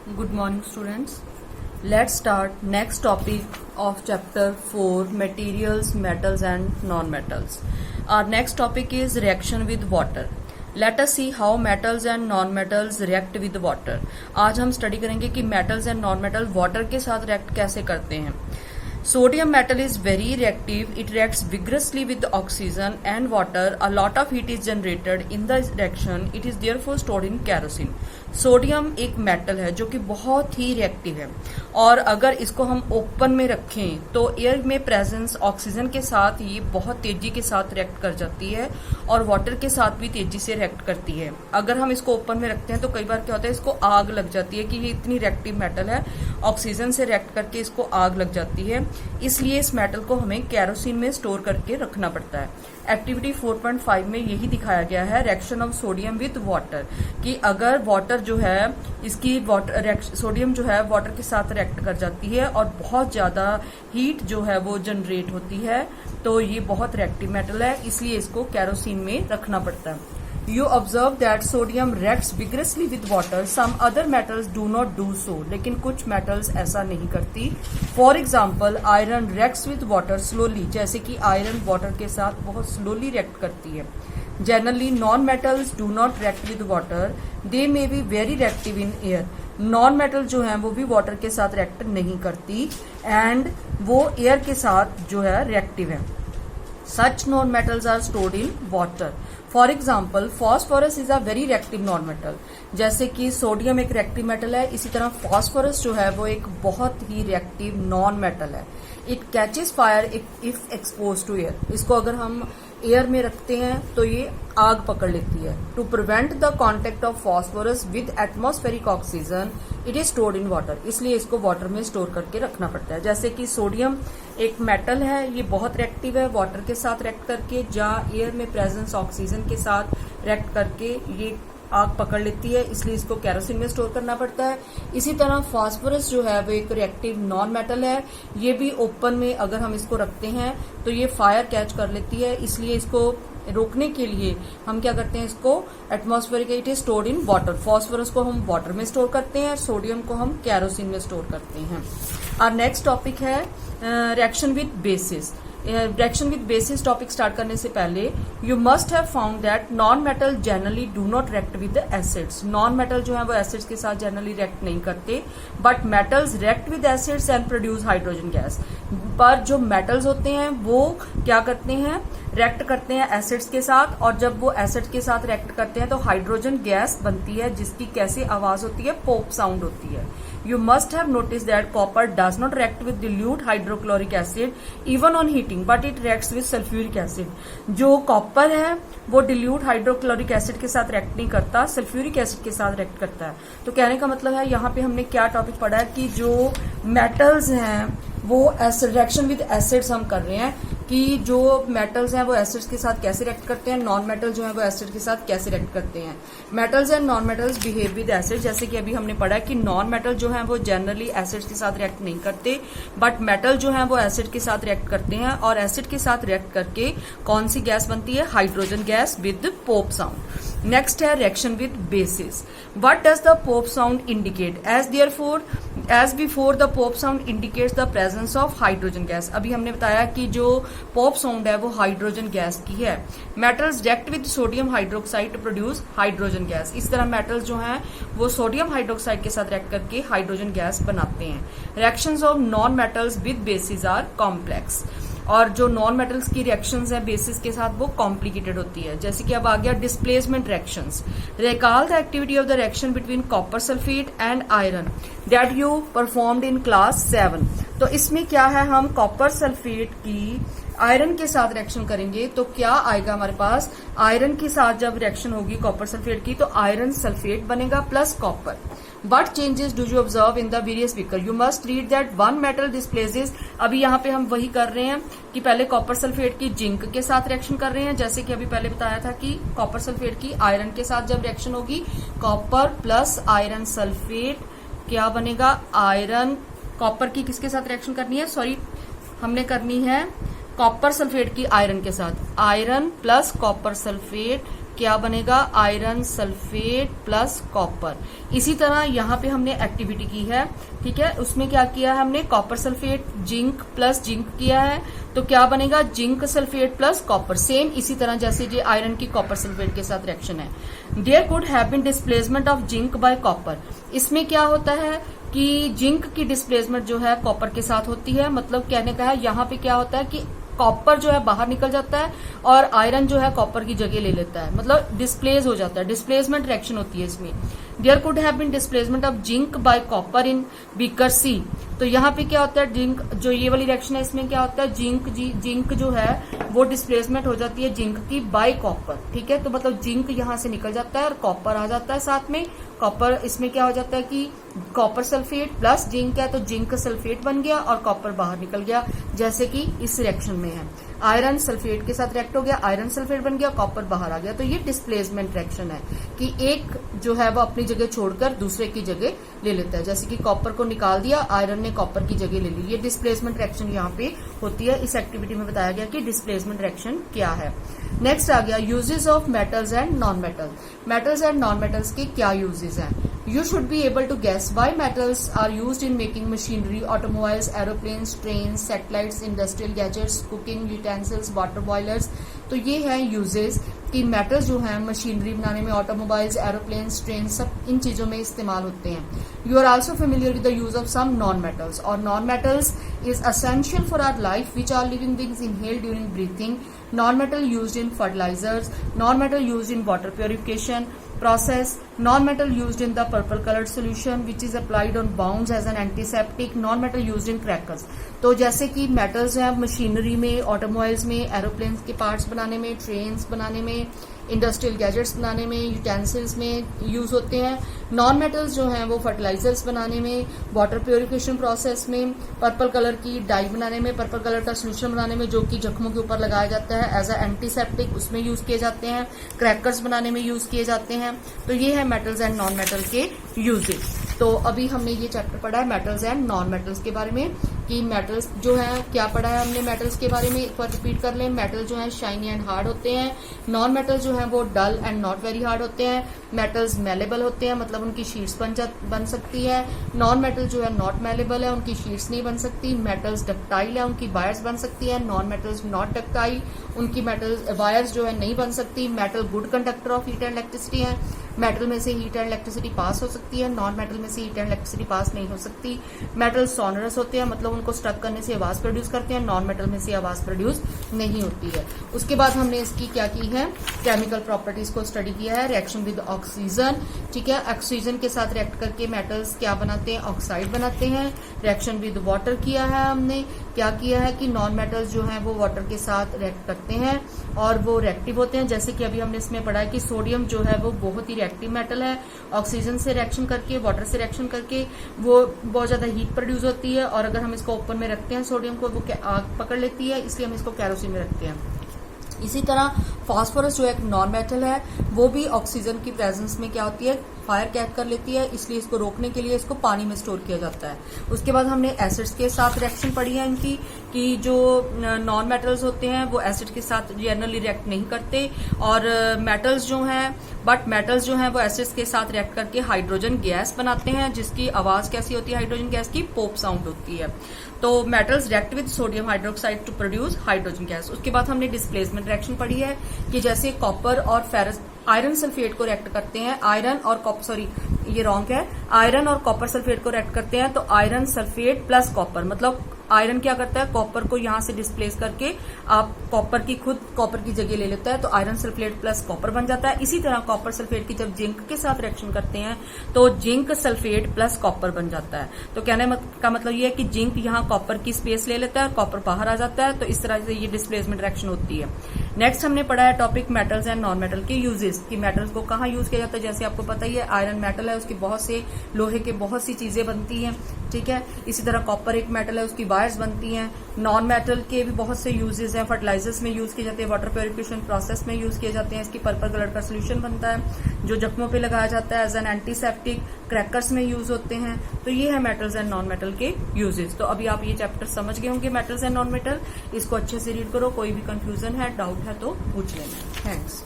Good morning, students. Let's start next topic of chapter 4, materials, metals and non-metals. Our next topic is reaction with water. Let us see how metals and non-metals react with water. आज हम study करेंगे कि metals and non-metals water के साथ react कैसे करते हैं. Sodium metal is very reactive. It reacts vigorously with oxygen and water. A lot of heat is generated in the reaction. It is therefore stored in kerosene. Sodium एक metal है जो कि बहुत ही रिएक्टिव है और अगर इसको हम ओपन में रखें तो एयर में प्रेजेंस ऑक्सीजन के साथ ये बहुत तेजी के साथ रिएक्ट कर जाती है और वाटर के साथ भी तेजी से रिएक्ट करती है. अगर हम इसको ओपन में रखते हैं तो कई बार क्या होता है, इसको आग लग जाती है कि ये इतनी रिएक्टिव मेटल है, ऑक्सीजन से रिएक्ट करके इसको आग लग जाती है. इसलिए इस मेटल को हमें केरोसिन में स्टोर करके रखना पड़ता है. एक्टिविटी 4.5 में यही दिखाया गया है, reaction of sodium with water, कि अगर वाटर जो है इसकी सोडियम जो है वाटर के साथ रिएक्ट कर जाती है और बहुत ज्यादा हीट जो है वो जनरेट होती है तो ये बहुत रिएक्टिव मेटल है, इसलिए इसको केरोसिन में रखना पड़ता है. You observe that sodium reacts vigorously with water. Some other metals do not do so. लेकिन कुछ metals ऐसा नहीं करती. For example, iron reacts with water slowly. जैसे कि iron water के साथ बहुत slowly react करती है. Generally, non-metals do not react with water. They may be very reactive in air. Non-metal जो है वो भी water के साथ react नहीं करती and वो air के साथ जो है reactive है. Such non-metals are stored in water. For example, phosphorus is a very reactive non-metal. जैसे कि सोडियम एक रिएक्टिव मेटल है, इसी तरह फास्फोरस जो है वो एक बहुत ही रिएक्टिव नॉन मेटल है. It catches fire if expose to air. इसको अगर हम एयर में रखते हैं तो ये आग पकड़ लेती है. To prevent the contact of phosphorus with atmospheric oxygen it is stored in water. इसलिए इसको वाटर में स्टोर करके रखना पड़ता है. जैसे कि सोडियम एक मेटल है, ये बहुत रिएक्टिव है, वाटर के साथ रिएक्ट करके जहाँ एयर में प्रेजेंस ऑक्सीजन के साथ रिएक्ट करके ये आग पकड़ लेती है, इसलिए इसको केरोसिन में स्टोर करना पड़ता है. इसी तरह फास्फोरस जो है वो एक रिएक्टिव नॉन मेटल है, ये भी ओपन में अगर हम इसको रखते हैं तो ये फायर कैच कर लेती है, इसलिए इसको रोकने के लिए हम क्या करते हैं, इसको atmospheric it is stored in water. Phosphorus को हम वाटर में स्टोर करते हैं और सोडियम को हम केरोसिन में स्टोर करते हैं. और नेक्स्ट टॉपिक है reaction with basis. Reaction with basis topic start करने से पहले you must have found that non metal generally do not react with acids. Non metal जो है वो एसिड्स के साथ जनरली रिएक्ट नहीं करते, but metals react with acids and produce hydrogen gas. पर जो मेटल्स होते हैं वो क्या करते हैं, रिएक्ट करते हैं एसिड्स के साथ, और जब वो एसिड के साथ रिएक्ट करते हैं तो हाइड्रोजन गैस बनती है जिसकी कैसी आवाज होती है, पॉप साउंड होती है. You must have noticed that copper does not react with dilute hydrochloric acid even on heating, but it reacts with sulfuric acid. जो कॉपर है वो dilute hydrochloric acid के साथ रिएक्ट नहीं करता, सल्फ्यूरिक एसिड के साथ रिएक्ट करता है. तो कहने का मतलब है यहाँ पे हमने क्या टॉपिक पढ़ा है कि जो मेटल्स हैं वो रिएक्शन विद एसिड्स हम कर रहे हैं, कि जो मेटल्स हैं वो एसिड्स के साथ कैसे रिएक्ट करते हैं, नॉन मेटल जो है वो एसिड के साथ कैसे रिएक्ट करते हैं. Metals and non metals behave with acid. जैसे कि अभी हमने पढ़ा है कि नॉन मेटल जो है वो जनरली एसिड्स के साथ रिएक्ट नहीं करते, बट मेटल जो है वो एसिड के साथ रिएक्ट करते हैं और एसिड के साथ रिएक्ट करके कौन सी गैस बनती है, hydrogen gas with pop sound. Next है reaction with bases. What does the pop sound indicate? As before the pop sound indicates the presence of hydrogen gas. अभी हमने बताया कि जो पोप साउंड है वो हाइड्रोजन गैस की है. Metals react with sodium hydroxide to produce hydrogen gas. इस तरह मेटल्स जो हैं वो सोडियम हाइड्रोक्साइड के साथ रिएक्ट करके हाइड्रोजन गैस बनाते हैं. Reactions of non metals with bases are complex. और जो नॉन मेटल्स की रिएक्शंस है बेसिस के साथ वो कॉम्प्लिकेटेड होती है. जैसे कि अब आ गया displacement reactions. Recall the activity of the reaction between copper sulphate and iron that you performed in class 7. तो इसमें क्या है, हम कॉपर सल्फेट की आयरन के साथ रिएक्शन करेंगे तो क्या आएगा हमारे पास, आयरन के साथ जब रिएक्शन होगी कॉपर सल्फेट की तो आयरन सल्फेट बनेगा plus copper. What changes do you observe in the various beaker? You must read that one metal displaces. अभी यहाँ पे हम वही कर रहे हैं कि पहले कॉपर सल्फेट की जिंक के साथ रिएक्शन कर रहे हैं. जैसे कि अभी पहले बताया था कि कॉपर सल्फेट की आयरन के साथ जब रिएक्शन होगी, कॉपर प्लस आयरन सल्फेट क्या बनेगा, आयरन. कॉपर की किसके साथ रिएक्शन करनी है, सॉरी हमने करनी है कॉपर सल्फेट की आयरन के साथ. आयरन प्लस कॉपर सल्फेट क्या बनेगा, आयरन सल्फेट प्लस कॉपर। इसी तरह यहाँ पे हमने एक्टिविटी की है, ठीक है, उसमें क्या किया है हमने, copper sulphate zinc plus zinc किया है, तो क्या बनेगा, zinc sulphate plus copper. Same इसी तरह जैसे ये आयरन की कॉपर सल्फेट के साथ रिएक्शन है। There could have been displacement of zinc by copper. इसमें क्या होता है कि जिंक की डिस्प्लेसमेंट जो है कॉपर के साथ होती है, मतलब कहने का है यहाँ पे क्या होता है कि कॉपर जो है बाहर निकल जाता है और आयरन जो है कॉपर की जगह ले लेता है, मतलब डिस्प्लेस हो जाता है, डिस्प्लेसमेंट रिएक्शन होती है इसमें। There could have been displacement of zinc by copper in beaker C. तो यहाँ पे क्या होता है, जिंक जो ये वाली रिएक्शन है इसमें क्या होता है, जिंक जो है वो डिस्प्लेसमेंट हो जाती है जिंक की बाय कॉपर, ठीक है। तो मतलब जिंक यहाँ से निकल जाता है और कॉपर आ जाता है साथ में। कॉपर इसमें क्या हो जाता है कि कॉपर सल्फेट प्लस जिंक है तो जिंक सल्फेट बन गया और कॉपर बाहर निकल गया, जैसे कि इस रिएक्शन में है। आयरन सल्फेट के साथ रिएक्ट हो गया, आयरन सल्फेट बन गया, कॉपर बाहर आ गया। तो ये डिस्प्लेसमेंट रिएक्शन है कि एक जो है वो अपनी जगह छोड़कर दूसरे की जगह ले लेता है, जैसे कि कॉपर को निकाल दिया, आयरन ने कॉपर की जगह ले ली। ये डिस्प्लेसमेंट रिएक्शन यहाँ पे होती है। इस एक्टिविटी में बताया गया कि डिस्प्लेसमेंट रिएक्शन क्या है। नेक्स्ट आ गया uses of metals and non metals. Metals and non metals के क्या यूजेस हैं। You should be able to guess why metals are used in making machinery, automobiles, aeroplanes, trains, satellites, industrial gadgets, cooking utensils, water boilers। तो ये है uses कि metals जो हैं machinery बनाने में, ऑटोमोबाइल्स, एरोप्लेन्स, ट्रेन, सब इन चीजों में इस्तेमाल होते हैं। You are also familiar with the use of some non metals. और non metals is essential for our life which are living things inhale during breathing. Non-metal used in fertilizers, non-metal used in water purification process, non-metal used in the purple colored solution which is applied on wounds as an antiseptic, non-metal used in crackers। तो जैसे कि metals हैं machinery में, automobiles में, aeroplanes के parts बनाने में, trains बनाने में, इंडस्ट्रियल गैजेट्स बनाने में, यूटेंसिल्स में यूज होते हैं। नॉन मेटल्स जो हैं वो फर्टिलाइजर्स बनाने में, वाटर प्योरिफिकेशन प्रोसेस में, पर्पल कलर की डाई बनाने में, पर्पल कलर का सोल्यूशन बनाने में जो कि जख्मों के ऊपर लगाया जाता है एज अ एंटीसेप्टिक, उसमें यूज किए जाते हैं, क्रैकर्स बनाने में यूज किए जाते हैं। तो ये है मेटल्स एंड नॉन मेटल के यूजेस। तो अभी हमने ये चैप्टर पढ़ा है मेटल्स एंड नॉन मेटल्स के बारे में कि मेटल्स जो है क्या पढ़ा है हमने मेटल्स के बारे में, एक बार रिपीट कर लें। मेटल जो है शाइनी एंड हार्ड होते हैं, नॉन मेटल जो है वो dull and not very hard होते हैं। मेटल्स मेलेबल होते हैं, मतलब उनकी शीट्स बन सकती है। नॉन मेटल जो है नॉट मेलेबल है, उनकी शीट्स नहीं बन सकती। मेटल्स डक्टाइल है, उनकी वायर्स बन सकती है। नॉन मेटल्स नॉट डक्टाइल, उनकी मेटल्स वायर्स जो है नहीं बन सकती। Metal good conductor of heat and electricity है, मेटल में से हीट एंड इलेक्ट्रिसिटी पास हो सकती है, नॉन मेटल में से हीट एंड इलेक्ट्रिसिटी पास नहीं हो सकती। मेटल सोनरस होते हैं, मतलब उनको स्ट्रक करने से आवाज प्रोड्यूस करते हैं, नॉन मेटल में से आवाज प्रोड्यूस नहीं होती है। उसके बाद हमने इसकी क्या की है, केमिकल प्रॉपर्टीज को स्टडी किया है। रिएक्शन विद ऑक्सीजन, ठीक है, ऑक्सीजन के साथ रिएक्ट करके मेटल्स क्या बनाते हैं, ऑक्साइड बनाते हैं। रिएक्शन विद वाटर किया है हमने, क्या किया है कि नॉन मेटल्स जो हैं वो वाटर के साथ रिएक्ट करते हैं और वो रिएक्टिव होते हैं। जैसे कि अभी हमने इसमें पढ़ा है कि सोडियम जो है वो बहुत ही रिएक्टिव मेटल है, ऑक्सीजन से रिएक्शन करके, वाटर से रिएक्शन करके वो बहुत ज्यादा हीट प्रोड्यूस होती है और अगर हम इसको ओपन में रखते हैं सोडियम को वो आग पकड़ लेती है, इसलिए हम इसको केरोसिन में रखते हैं। इसी तरह फास्फोरस जो एक नॉन मेटल है वो भी ऑक्सीजन की प्रेजेंस में क्या होती है, फायर कैच कर लेती है, इसलिए इसको रोकने के लिए इसको पानी में स्टोर किया जाता है। उसके बाद हमने एसिड्स के साथ रिएक्शन पढ़ी है इनकी कि जो नॉन मेटल्स होते हैं वो एसिड के साथ जनरली रिएक्ट नहीं करते और मेटल्स जो हैं जो हैं वो एसिड्स के साथ रिएक्ट करके हाइड्रोजन गैस बनाते हैं, जिसकी आवाज कैसी होती है हाइड्रोजन गैस की, पोप साउंड होती है। तो metals react with sodium hydroxide to produce hydrogen gas. उसके बाद हमने डिस्प्लेसमेंट रिएक्शन पढ़ी है कि जैसे कॉपर और फेरस आयरन सल्फेट को रिएक्ट करते हैं, आयरन और कॉपर सल्फेट को रिएक्ट करते हैं तो आयरन सल्फेट प्लस कॉपर, मतलब आयरन क्या करता है कॉपर को यहां से डिस्प्लेस करके आप कॉपर की जगह ले लेता है तो आयरन सल्फेट प्लस कॉपर बन जाता है। इसी तरह कॉपर सल्फेट की जब जिंक के साथ रिएक्शन करते हैं तो जिंक सल्फेट प्लस कॉपर बन जाता है। तो कहने का मतलब ये है कि जिंक यहाँ कॉपर की स्पेस ले लेता है, कॉपर बाहर आ जाता है, तो इस तरह से ये डिस्प्लेसमेंट रिएक्शन होती है। नेक्स्ट हमने पढ़ा है topic metals and non metal के यूजेस कि मेटल्स को कहाँ यूज किया जाता है। जैसे आपको पता ही है आयरन मेटल है, उसकी बहुत से लोहे के बहुत सी चीजें बनती हैं, ठीक है। इसी तरह कॉपर एक मेटल है, उसकी वायर्स बनती हैं। नॉन मेटल के भी बहुत से यूजेस हैं, फर्टिलाइजर्स में यूज किए जाते हैं, वाटर प्योरिफिकेशन प्रोसेस में यूज किए जाते हैं। इसकी पर्पल कलर का सोल्यूशन बनता है जो जख्मों पे लगाया जाता है एज एन एंटीसेप्टिक, क्रैकर्स में यूज होते हैं। तो ये है मेटल्स एंड नॉन मेटल के यूजेस। तो अभी आप ये चैप्टर समझ गए होंगे मेटल्स एंड नॉन मेटल, इसको अच्छे से रीड करो, कोई भी कंफ्यूजन है, डाउट है तो पूछ लेना। थैंक्स।